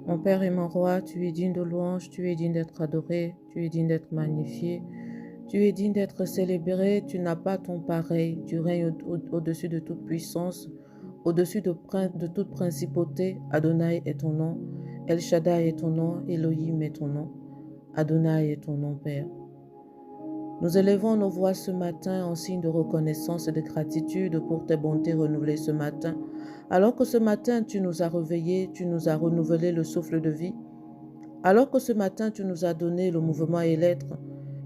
Mon Père et mon Roi, tu es digne de louange, tu es digne d'être adoré, tu es digne d'être magnifié, tu es digne d'être célébré, tu n'as pas ton pareil, tu règnes au-dessus de toute puissance, au-dessus de toute principauté. Adonai est ton nom, El Shaddai est ton nom, Elohim est ton nom, Adonai est ton nom, Père. Nous élevons nos voix ce matin en signe de reconnaissance et de gratitude pour tes bontés renouvelées ce matin. Alors que ce matin tu nous as réveillés, tu nous as renouvelé le souffle de vie. Alors que ce matin tu nous as donné le mouvement et l'être,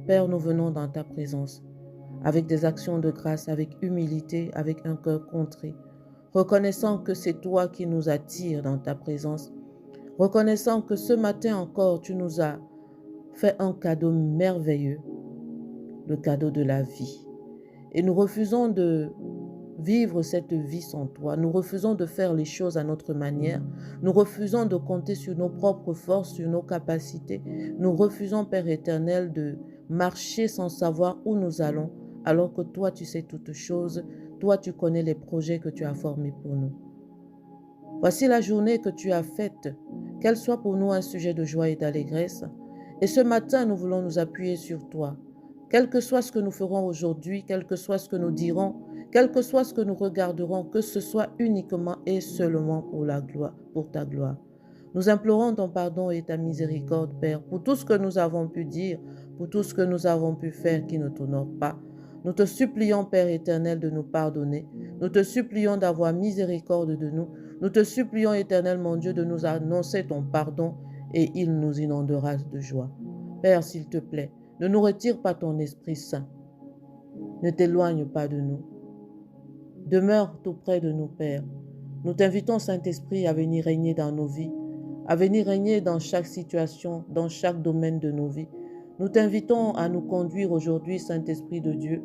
Père, nous venons dans ta présence, avec des actions de grâce, avec humilité, avec un cœur contré, reconnaissant que c'est toi qui nous attires dans ta présence, reconnaissant que ce matin encore tu nous as fait un cadeau merveilleux, le cadeau de la vie. Et nous refusons de vivre cette vie sans toi. Nous refusons de faire les choses à notre manière. Nous refusons de compter sur nos propres forces, sur nos capacités. Nous refusons, Père éternel, de marcher sans savoir où nous allons, alors que toi, tu sais toutes choses. Toi, tu connais les projets que tu as formés pour nous. Voici la journée que tu as faite, qu'elle soit pour nous un sujet de joie et d'allégresse. Et ce matin, nous voulons nous appuyer sur toi. Quel que soit ce que nous ferons aujourd'hui, quel que soit ce que nous dirons, quel que soit ce que nous regarderons, que ce soit uniquement et seulement pour la gloire, pour ta gloire. Nous implorons ton pardon et ta miséricorde, Père, pour tout ce que nous avons pu dire, pour tout ce que nous avons pu faire qui ne t'honore pas. Nous te supplions, Père éternel, de nous pardonner. Nous te supplions d'avoir miséricorde de nous. Nous te supplions, éternel mon Dieu, de nous annoncer ton pardon et il nous inondera de joie. Père, s'il te plaît, ne nous retire pas ton Esprit Saint. Ne t'éloigne pas de nous. Demeure tout près de nous, Père. Nous t'invitons, Saint-Esprit, à venir régner dans nos vies, à venir régner dans chaque situation, dans chaque domaine de nos vies. Nous t'invitons à nous conduire aujourd'hui, Saint-Esprit de Dieu.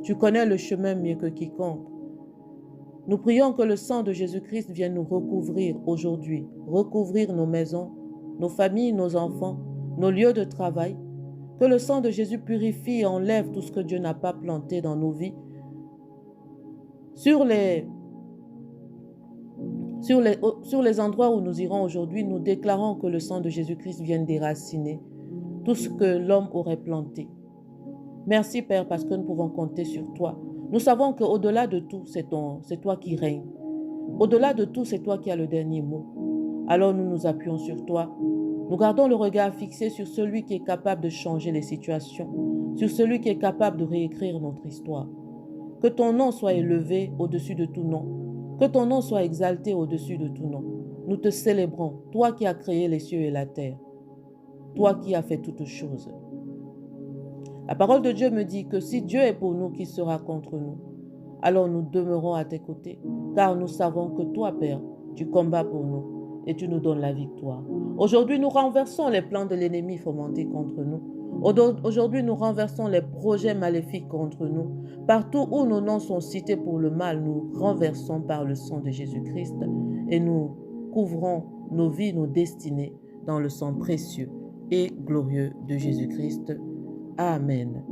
Tu connais le chemin mieux que quiconque. Nous prions que le sang de Jésus-Christ vienne nous recouvrir aujourd'hui, recouvrir nos maisons, nos familles, nos enfants, nos lieux de travail. Que le sang de Jésus purifie et enlève tout ce que Dieu n'a pas planté dans nos vies. Sur les endroits où nous irons aujourd'hui, nous déclarons que le sang de Jésus-Christ vienne déraciner tout ce que l'homme aurait planté. Merci Père parce que nous pouvons compter sur toi. Nous savons qu'au-delà de tout, c'est toi qui règnes. Au-delà de tout, c'est toi qui as le dernier mot. Alors nous nous appuyons sur toi. Nous gardons le regard fixé sur celui qui est capable de changer les situations, sur celui qui est capable de réécrire notre histoire. Que ton nom soit élevé au-dessus de tout nom. Que ton nom soit exalté au-dessus de tout nom. Nous te célébrons, toi qui as créé les cieux et la terre, toi qui as fait toutes choses. La parole de Dieu me dit que si Dieu est pour nous, qui sera contre nous? Alors nous demeurons à tes côtés, car nous savons que toi, Père, tu combats pour nous et tu nous donnes la victoire. Aujourd'hui, nous renversons les plans de l'ennemi fomentés contre nous. Aujourd'hui, nous renversons les projets maléfiques contre nous. Partout où nos noms sont cités pour le mal, nous renversons par le sang de Jésus-Christ et nous couvrons nos vies, nos destinées dans le sang précieux et glorieux de Jésus-Christ. Amen.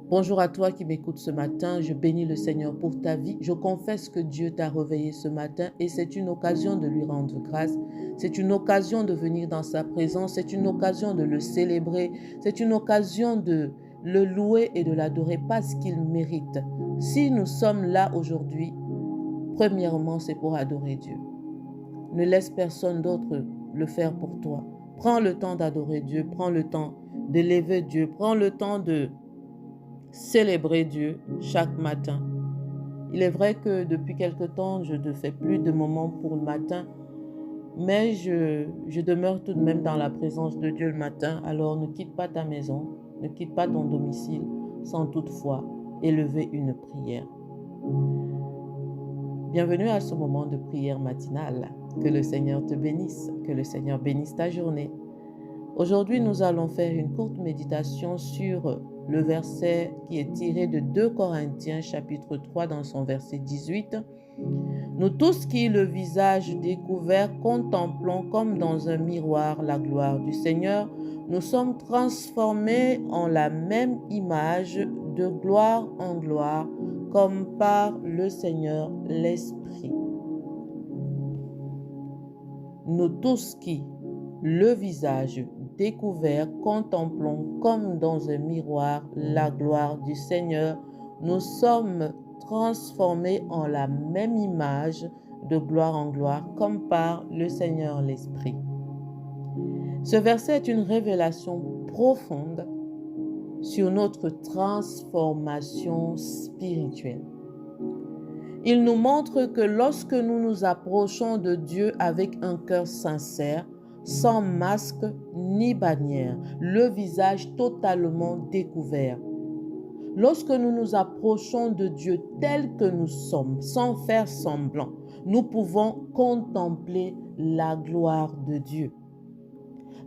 Bonjour à toi qui m'écoutes ce matin, je bénis le Seigneur pour ta vie. Je confesse que Dieu t'a réveillé ce matin et c'est une occasion de lui rendre grâce. C'est une occasion de venir dans sa présence, c'est une occasion de le célébrer, c'est une occasion de le louer et de l'adorer parce qu'il mérite. Si nous sommes là aujourd'hui, premièrement, c'est pour adorer Dieu. Ne laisse personne d'autre le faire pour toi. Prends le temps d'adorer Dieu, prends le temps d'élever Dieu, prends le temps de célébrer Dieu chaque matin. Il est vrai que depuis quelque temps, je ne fais plus de moments pour le matin, mais je demeure tout de même dans la présence de Dieu le matin. Alors ne quitte pas ta maison, ne quitte pas ton domicile sans toutefois élever une prière. Bienvenue à ce moment de prière matinale. Que le Seigneur te bénisse, que le Seigneur bénisse ta journée. Aujourd'hui, nous allons faire une courte méditation sur le verset qui est tiré de 2 Corinthiens chapitre 3 dans son verset 18. Nous tous qui, le visage découvert, contemplons comme dans un miroir la gloire du Seigneur, nous sommes transformés en la même image de gloire en gloire, comme par le Seigneur l'Esprit. nous tous qui, le visage découvert, contemplons comme dans un miroir la gloire du Seigneur, nous sommes transformés en la même image de gloire en gloire, comme par le Seigneur l'Esprit. Ce verset est une révélation profonde sur notre transformation spirituelle. Il nous montre que lorsque nous nous approchons de Dieu avec un cœur sincère, sans masque ni bannière, le visage totalement découvert, lorsque nous nous approchons de Dieu tel que nous sommes, sans faire semblant, nous pouvons contempler la gloire de Dieu.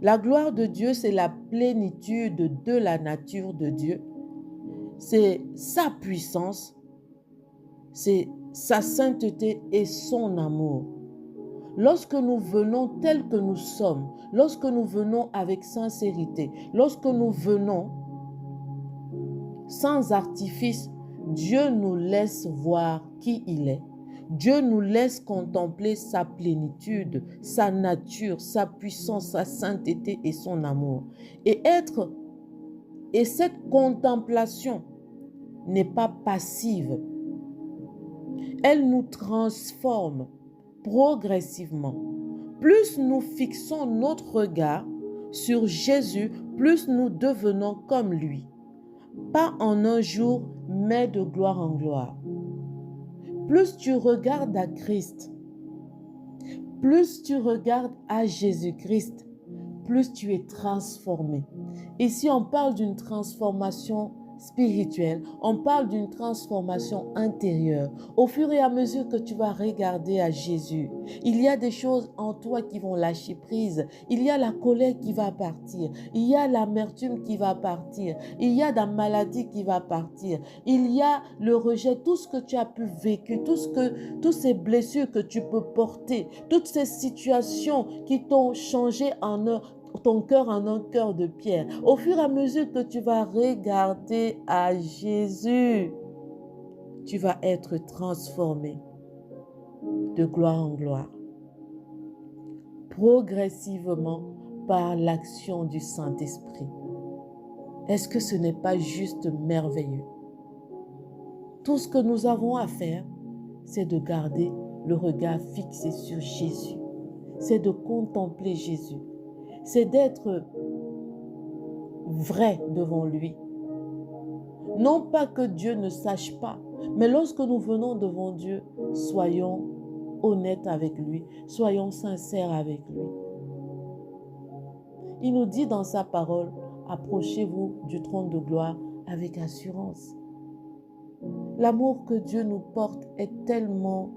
La gloire de Dieu, c'est la plénitude de la nature de Dieu. C'est sa puissance, c'est sa sainteté et son amour. Lorsque nous venons tels que nous sommes, lorsque nous venons avec sincérité, lorsque nous venons sans artifice, Dieu nous laisse voir qui il est. Dieu nous laisse contempler sa plénitude, sa nature, sa puissance, sa sainteté et son amour. Et cette contemplation n'est pas passive. Elle nous transforme progressivement. Plus nous fixons notre regard sur Jésus, plus nous devenons comme lui. Pas en un jour, mais de gloire en gloire. Plus tu regardes à Christ, plus tu regardes à Jésus-Christ, plus tu es transformé. Ici, on parle d'une transformation spirituelle, on parle d'une transformation intérieure. Au fur et à mesure que tu vas regarder à Jésus, il y a des choses en toi qui vont lâcher prise. Il y a la colère qui va partir. Il y a l'amertume qui va partir. Il y a la maladie qui va partir. Il y a le rejet, tout ce que tu as pu vécu, toutes ces blessures que tu peux porter, toutes ces situations qui t'ont changé ton cœur en un cœur de pierre. Au fur et à mesure que tu vas regarder à Jésus, tu vas être transformé de gloire en gloire, progressivement par l'action du Saint-Esprit. Est-ce que ce n'est pas juste merveilleux? Tout ce que nous avons à faire, c'est de garder le regard fixé sur Jésus. C'est de contempler Jésus. C'est d'être vrai devant lui. Non pas que Dieu ne sache pas, mais lorsque nous venons devant Dieu, soyons honnêtes avec lui, soyons sincères avec lui. Il nous dit dans sa parole, approchez-vous du trône de gloire avec assurance. L'amour que Dieu nous porte est tellement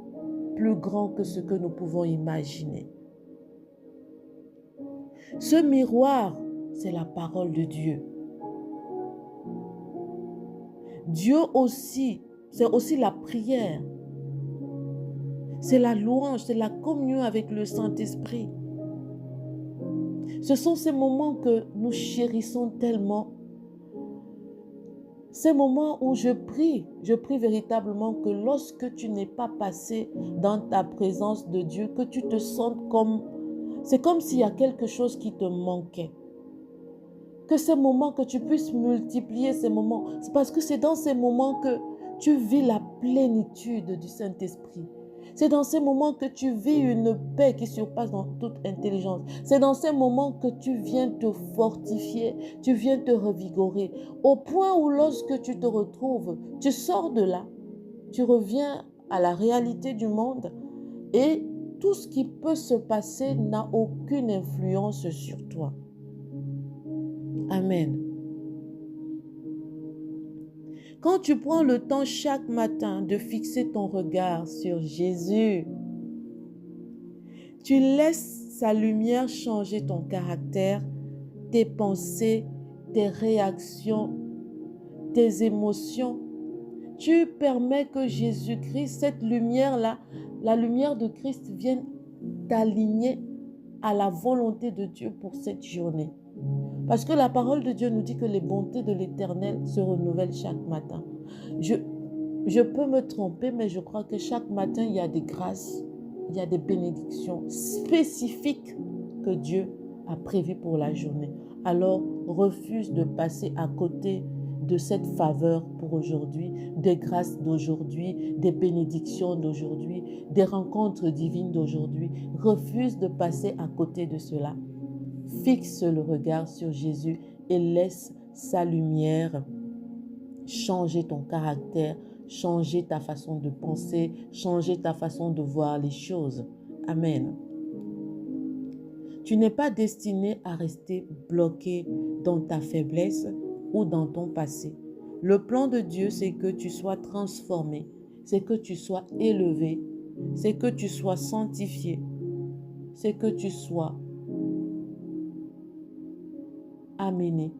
plus grand que ce que nous pouvons imaginer. Ce miroir, c'est la parole de Dieu. Dieu aussi, c'est aussi la prière. C'est la louange, c'est la communion avec le Saint-Esprit. Ce sont ces moments que nous chérissons tellement. Ces moments où je prie véritablement que lorsque tu n'es pas passé dans ta présence de Dieu, que tu te sentes comme... C'est comme s'il y a quelque chose qui te manquait. Que ces moments, que tu puisses multiplier ces moments. C'est parce que c'est dans ces moments que tu vis la plénitude du Saint-Esprit. C'est dans ces moments que tu vis une paix qui surpasse dans toute intelligence. C'est dans ces moments que tu viens te fortifier, tu viens te revigorer. Au point où lorsque tu te retrouves, tu sors de là, tu reviens à la réalité du monde et tout ce qui peut se passer n'a aucune influence sur toi. Amen. Quand tu prends le temps chaque matin de fixer ton regard sur Jésus, tu laisses sa lumière changer ton caractère, tes pensées, tes réactions, tes émotions. Tu permets que Jésus-Christ, cette lumière-là, la lumière de Christ vienne t'aligner à la volonté de Dieu pour cette journée. Parce que la parole de Dieu nous dit que les bontés de l'Éternel se renouvellent chaque matin. Je peux me tromper, mais je crois que chaque matin, il y a des grâces. il y a des bénédictions spécifiques que Dieu a prévues pour la journée. Alors, refuse de passer à côté de cette faveur pour aujourd'hui, des grâces d'aujourd'hui, des bénédictions d'aujourd'hui, des rencontres divines d'aujourd'hui. Refuse de passer à côté de cela. Fixe le regard sur Jésus et laisse sa lumière changer ton caractère, changer ta façon de penser, changer ta façon de voir les choses. Amen. Tu n'es pas destiné à rester bloqué dans ta faiblesse ou dans ton passé. Le plan de Dieu, c'est que tu sois transformé, c'est que tu sois élevé, c'est que tu sois sanctifié, c'est que tu sois amené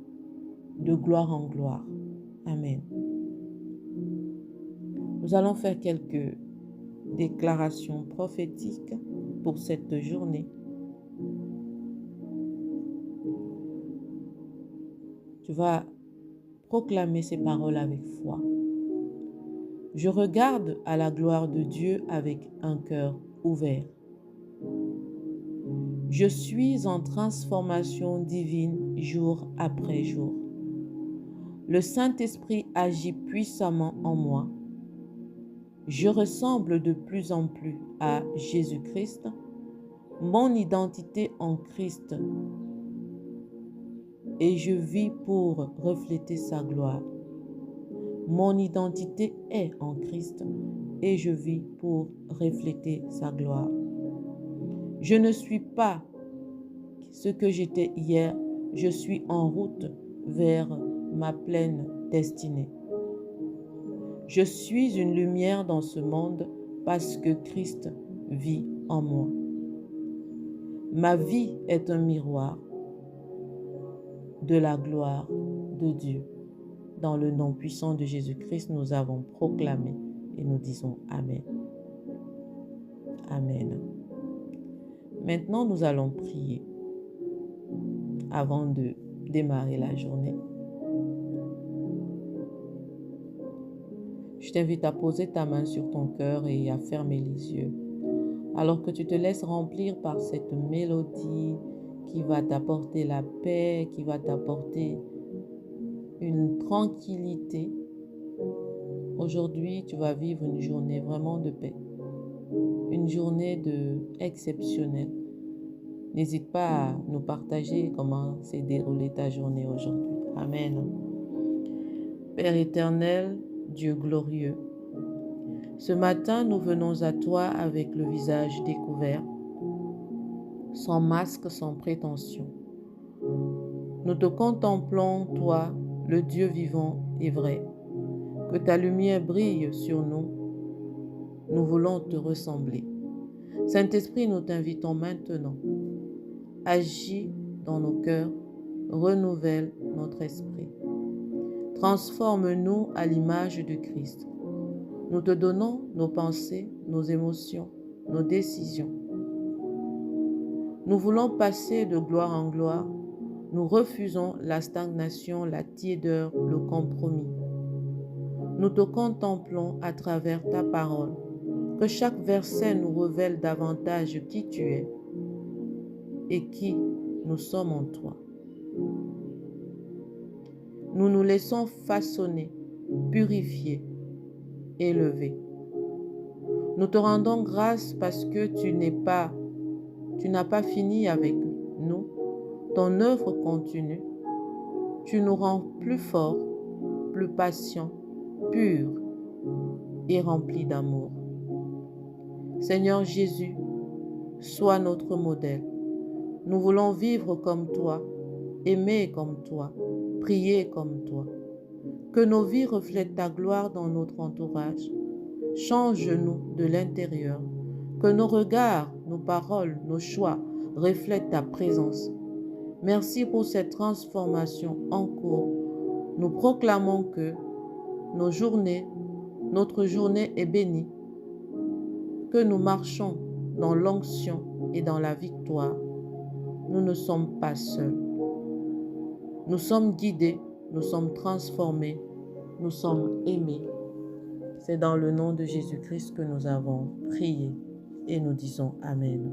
de gloire en gloire. Amen. Nous allons faire quelques déclarations prophétiques pour cette journée. Tu vas proclamer ces paroles avec foi. Je regarde à la gloire de Dieu avec un cœur ouvert. Je suis en transformation divine jour après jour. Le Saint-Esprit agit puissamment en moi. Je ressemble de plus en plus à Jésus-Christ. Mon identité en Christ et je vis pour refléter sa gloire. Mon identité est en Christ et je vis pour refléter sa gloire. Je ne suis pas ce que j'étais hier, je suis en route vers ma pleine destinée. Je suis une lumière dans ce monde parce que Christ vit en moi. Ma vie est un miroir de la gloire de Dieu. Dans le nom puissant de Jésus-Christ, nous avons proclamé et nous disons Amen. Amen. Maintenant, nous allons prier avant de démarrer la journée. Je t'invite à poser ta main sur ton cœur et à fermer les yeux, alors que tu te laisses remplir par cette mélodie qui va t'apporter la paix, qui va t'apporter une tranquillité. Aujourd'hui, tu vas vivre une journée vraiment de paix, une journée exceptionnelle. N'hésite pas à nous partager comment s'est déroulée ta journée aujourd'hui. Amen. Père éternel, Dieu glorieux, ce matin, nous venons à toi avec le visage découvert, sans masque, sans prétention. Nous te contemplons, toi, le Dieu vivant et vrai. Que ta lumière brille sur nous. Nous voulons te ressembler. Saint-Esprit, nous t'invitons maintenant. Agis dans nos cœurs, renouvelle notre esprit. Transforme-nous à l'image de Christ. Nous te donnons nos pensées, nos émotions, nos décisions. Nous voulons passer de gloire en gloire. Nous refusons la stagnation, la tiédeur, le compromis. Nous te contemplons à travers ta parole. Que chaque verset nous révèle davantage qui tu es et qui nous sommes en toi. Nous nous laissons façonner, purifier, élever. Nous te rendons grâce parce que tu n'as pas fini avec nous. Ton œuvre continue. Tu nous rends plus forts, plus patients, purs et remplis d'amour. Seigneur Jésus, sois notre modèle. Nous voulons vivre comme toi, aimer comme toi, prier comme toi. Que nos vies reflètent ta gloire dans notre entourage. Change-nous de l'intérieur. Que nos regards, nos paroles, nos choix reflètent ta présence. Merci pour cette transformation en cours. Nous proclamons que notre journée est bénie, que nous marchons dans l'onction et dans la victoire. Nous ne sommes pas seuls. Nous sommes guidés, nous sommes transformés, nous sommes aimés. C'est dans le nom de Jésus-Christ que nous avons prié. et nous disons Amen.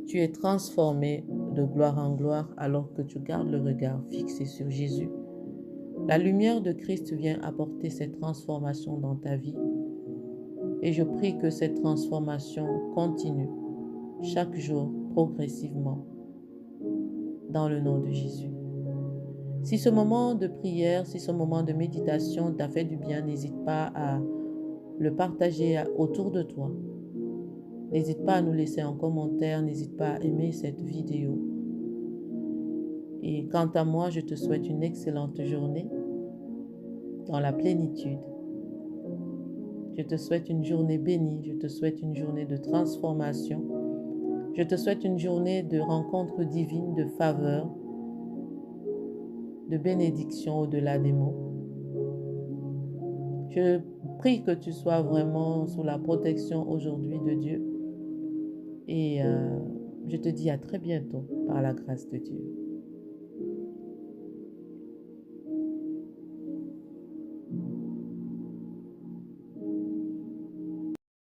Tu es transformé de gloire en gloire alors que tu gardes le regard fixé sur Jésus. La lumière de Christ vient apporter cette transformation dans ta vie et je prie que cette transformation continue chaque jour progressivement dans le nom de Jésus. Si ce moment de prière, si ce moment de méditation t'a fait du bien, n'hésite pas à le partager autour de toi. N'hésite pas à nous laisser un commentaire, n'hésite pas à aimer cette vidéo. Et quant à moi, je te souhaite une excellente journée dans la plénitude. Je te souhaite une journée bénie, je te souhaite une journée de transformation. Je te souhaite une journée de rencontre divine, de faveur, de bénédiction au-delà des mots. Je prie que tu sois vraiment sous la protection aujourd'hui de Dieu. Et je te dis à très bientôt par la grâce de Dieu.